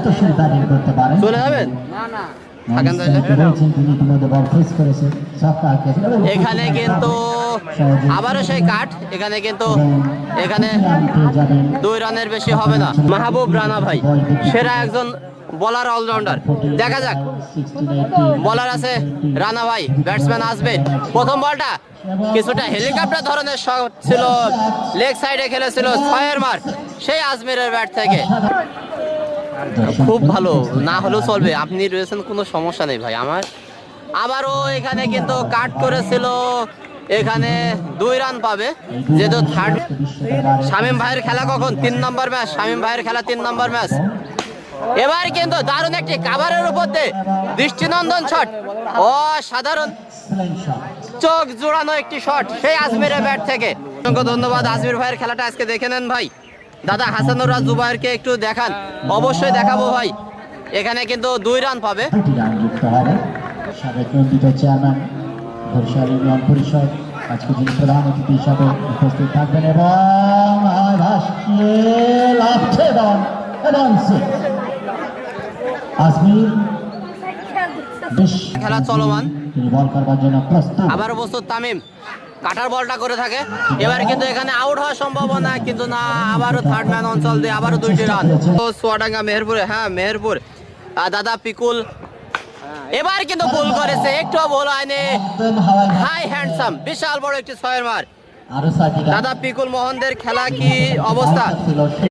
দায়িত্বশীল ব্যাটিং করতে পারেন। চলে যাবেন এখানে কিন্তু আবারও সেই কাট, এখানে কিন্তু এখানে 2 রানের বেশি হবে না। মাহবুব রানা ভাই সেরা একজন বলার অলরাউন্ডার, দেখা যাক। বলার আছে রানা ভাই, ব্যাটসম্যান আসবে। প্রথম বলটা কিছুটা হেলিকপ্টার ধরনের শট ছিল, লেগ সাইডে খেলেছিল 6-এর মার সেই আজমিরের ব্যাট থেকে। খুব ভালো, না হলেও চলবে, আপনি রয়েছেন, কোনো সমস্যা নেই ভাই আমার। আবারও এখানে কিন্তু কাট করেছিল, এখানে 2 রান পাবে যেহেতু থার্ড। শামীম ভাইয়ের খেলা কখন? 3 নম্বর ম্যাচ, শামীম ভাইয়ের খেলা 3 নম্বর ম্যাচ। এবার কিন্তু দারুণ একটি কাভারের উপর দিয়ে দৃষ্টিনন্দন শট, অসাধারণ চোখ জোড়ানো একটি শট সেই আজমিরের ব্যাট থেকে। অসংখ্য ধন্যবাদ। আজমির ভাইয়ের খেলাটা আজকে দেখে নেন ভাই। দাদা হাসানুর রাজ জুবায়েরকে একটু দেখান। অবশ্যই দেখাবো ভাই। এখানে কিন্তু 2 রান পাবে। সাবেক মন্ত্রী চেয়ারম্যান বরিশাল ইউনিয়ন পরিষদ আজকে যিনি প্রধান অতিথি হিসাবে উপস্থিত থাকবেন এবং আজমির খেলা চলমান, তিনি বল করবার জন্য প্রস্তুত। আবার প্রস্তুত তামিম, কাটার বলটা করে থাকে। এবার কিন্তু এখানে আউট হওয়ার সম্ভাবনা, কিন্তু না, আবারও থার্ড ম্যান অঞ্চল দিয়ে আবারও 2টি রান। সোয়াডাঙ্গা মেহেরপুরে, হ্যাঁ মেহেরপুর। দাদা পিকুল এবার কিন্তু গোল করেছে, একটু বল হয়নি। হাই হ্যান্ডসাম, বিশাল বড় একটি 6-এর মার। দাদা পিকুল মোহনদের খেলা কি অবস্থা?